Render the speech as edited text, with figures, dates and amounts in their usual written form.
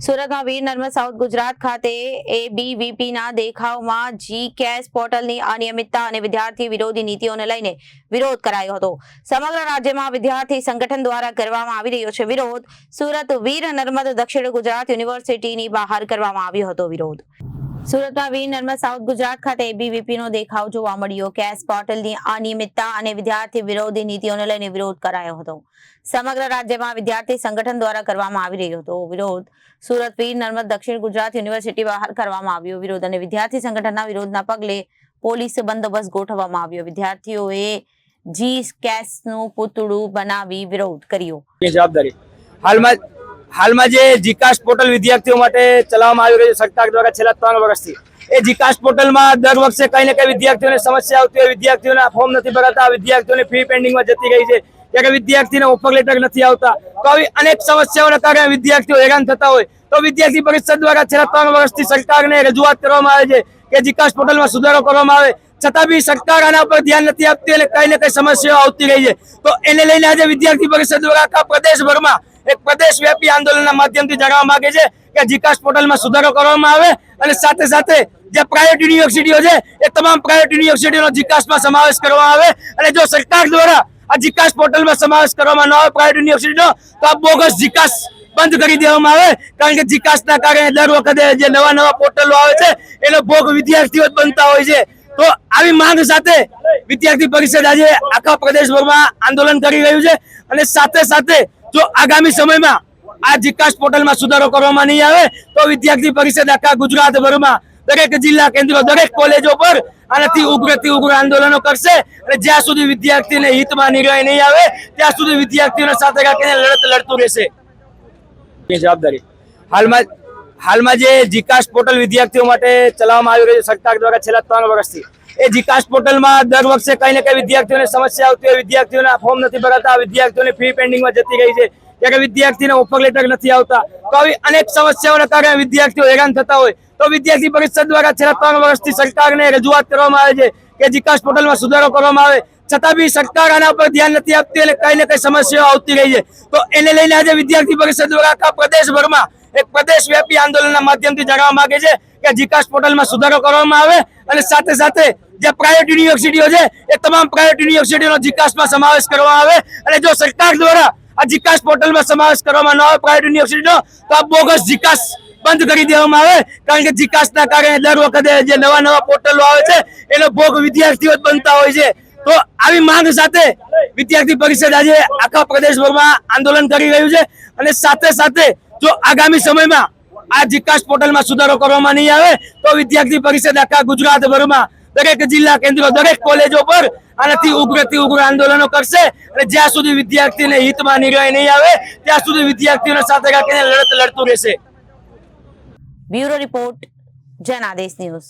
સુરતમાં વીર નર્મદ સાઉથ ગુજરાત ખાતે એબીવીપીના દેખાવમાં જી-કેશ પોર્ટલની અનિયમિતતા અને વિદ્યાર્થી વિરોધી નીતિઓને લઈને વિરોધ કરાયો હતો। સમગ્ર રાજ્યમાં વિદ્યાર્થી સંગઠન દ્વારા કરવામાં આવી રહ્યો છે વિરોધ। સુરત વીર નર્મદ દક્ષિણ ગુજરાત યુનિવર્સિટીની બહાર કરવામાં આવ્યો હતો વિરોધ। સુરતમાં વીર નર્મદ સાઉથ ગુજરાત ખાતે એબીવીપીનો દેખાવ જોવા મળ્યો। કેશ પોર્ટલની અનિયમિતતા અને વિદ્યાર્થી વિરોધી નીતિઓને લઈને વિરોધ કરાયો હતો। સમગ્ર રાજ્યમાં વિદ્યાર્થી સંગઠન દ્વારા કરવામાં આવી રહ્યો હતો વિરોધ। સુરત વીર નર્મદ દક્ષિણ ગુજરાત યુનિવર્સિટી બહાર કરવામાં આવ્યો વિરોધ અને વિદ્યાર્થી સંગઠનના વિરોધના પગલે પોલીસ બંદોબસ્ત ગોઠવવામાં આવ્યો। વિદ્યાર્થીઓએ જી-કેશનું પૂતળું બનાવી વિરોધ કર્યો। જવાબદારી હાલમાં જે જીકાશ પોર્ટલ વિદ્યાર્થીઓ માટે ચલાવવામાં આવી રહ્યું છે સરકાર દ્વારા છેલ્લા 3 વર્ષથી। એ જીકાશ પોર્ટલમાં દર વખતે કઈ ને કઈ વિદ્યાર્થીઓને સમસ્યા આવતી હોય, વિદ્યાર્થીઓના ફોર્મ નથી ભરાતા, વિદ્યાર્થીઓની ફી પેન્ડિંગમાં જતી રહી છે, ત્યારે વિદ્યાર્થીને ઓફર લેટર નથી આવતા, તો આવી અનેક સમસ્યાઓના કારણે વિદ્યાર્થીઓ હેરાન થતા હોય તો વિદ્યાર્થી પરિષદ દ્વારા છેલ્લા 3 વર્ષથી સરકારને રજૂઆત કરવામાં આવે છે કે જીકાશ પોર્ટલમાં સુધારો કરવામાં આવે, છતાં બી સરકાર આના પર ધ્યાન નથી આપતી અને કઈ ને કઈ સમસ્યાઓ આવતી રહી છે। તો એને લઈને આજે વિદ્યાર્થી પરિષદ દ્વારા આખા પ્રદેશભરમાં એક પ્રદેશવ્યાપી આંદોલનના માધ્યમથી જણાવવા માંગે છે કે જીકાશ પોર્ટલમાં સુધારો કરવામાં આવે અને સાથે સાથે જે પ્રાઇવેટ યુનિવર્સિટીઓ છે એ તમામ પ્રાઇવેટ યુનિવર્સિટીઓનો જીકાશમાં સમાવેશ કરવામાં આવે અને જો સરકાર દ્વારા આ જીકાશ પોર્ટલમાં સમાવેશ કરવામાં ન આવે પ્રાઇવેટ યુનિવર્સિટીનો તો આ બોગસ જીકાશ બંધ કરી દેવામાં આવે, કારણ કે જીકાશના કારણે દર વખતે જે નવા પોર્ટલો આવે છે એનો ભોગ વિદ્યાર્થીઓ જ બનતા હોય છે। તો આવી માંગ સાથે વિદ્યાર્થી પરિષદ આજે આખા પ્રદેશભરમાં આંદોલન કરી રહ્યું છે અને સાથે સાથે જો આગામી સમયમાં આ જીકાશ પોર્ટલમાં સુધારો કરવામાં નહીં આવે તો વિદ્યાર્થી પરિષદ આખા ગુજરાતભરમાં દરેક જિલ્લા કેન્દ્રો દરેક કોલેજો પર આનાથી ઉગ્રથી ઉગ્ર આંદોલનો કરશે અને જ્યાં સુધી વિદ્યાર્થીને હિતમાં નિર્ણય નહીં આવે ત્યાં સુધી વિદ્યાર્થીઓને સાથે રાખીને લડત લડતું રહેશે। જવાબદારી હાલમાં જે જીકાશ પોર્ટલ વિદ્યાર્થીઓ માટે ચલાવવામાં આવી રહ્યું છે સરકાર દ્વારા છેલ્લા 3 વર્ષથી। એ જીકાશ પોર્ટલમાં દર વખતે કઈ ને કઈ વિદ્યાર્થીઓને સમસ્યા આવતી હોય, વિદ્યાર્થીઓના ફોર્મ નથી ભરાતા, વિદ્યાર્થીઓની ફી પેન્ડિંગમાં જતી રહી છે, ત્યારે વિદ્યાર્થીને ઓફર લેટર નથી આવતા, તો આવી અનેક સમસ્યાઓના કારણે વિદ્યાર્થીઓ હેરાન થતા હોય તો વિદ્યાર્થી પરિષદ દ્વારા છેલ્લા 3 વર્ષથી સરકારને રજૂઆત કરવામાં આવે છે કે જીકાશ પોર્ટલમાં સુધારો કરવામાં આવે, છતાં બી સરકાર આના પર ધ્યાન નથી આપતી અને કઈ ને કઈ સમસ્યાઓ આવતી રહી છે। તો એને લઈને આજે વિદ્યાર્થી પરિષદ દ્વારા આખા પ્રદેશભરમાં એક પ્રદેશવ્યાપી આંદોલનના માધ્યમથી જણાવવા માંગે છે કે જીકાશ પોર્ટલમાં સુધારો કરવામાં આવે અને સાથે સાથે જે પ્રાઇવેટ યુનિવર્સિટીઓ છે એ તમામ પ્રાઇવેટ યુનિવર્સિટીઓનો જીકાશમાં સમાવેશ કરવામાં આવે અને જો સરકાર દ્વારા આ જીકાશ પોર્ટલમાં સમાવેશ કરવામાં ન આવે પ્રાઇવેટ યુનિવર્સિટીનો તો આ બોગસ જીકાશ બંધ કરી દેવામાં આવે, કારણ કે જીકાશના કારણે દર વખતે જે નવા પોર્ટલો આવે છે એનો ભોગ વિદ્યાર્થીઓ જ બનતા હોય છે। તો આવી માંગ સાથે વિદ્યાર્થી પરિષદ આજે આખા પ્રદેશભરમાં આંદોલન કરી રહ્યું છે અને સાથે સાથે જો આગામી સમયમાં આ જીકાશ પોર્ટલમાં સુધારો કરવામાં નહીં આવે તો વિદ્યાર્થી પરિષદ આખા ગુજરાતભરમાં દરેક જિલ્લા કેન્દ્રો દરેક કોલેજો પર આનાથી ઉગ્રથી ઉગ્ર આંદોલનો કરશે અને જ્યાં સુધી વિદ્યાર્થીને હિતમાં નિર્ણય નહીં આવે ત્યાં સુધી વિદ્યાર્થીઓને સાથે રાખીને લડત લડતું રહેશે। Bureau report, Janadesh news.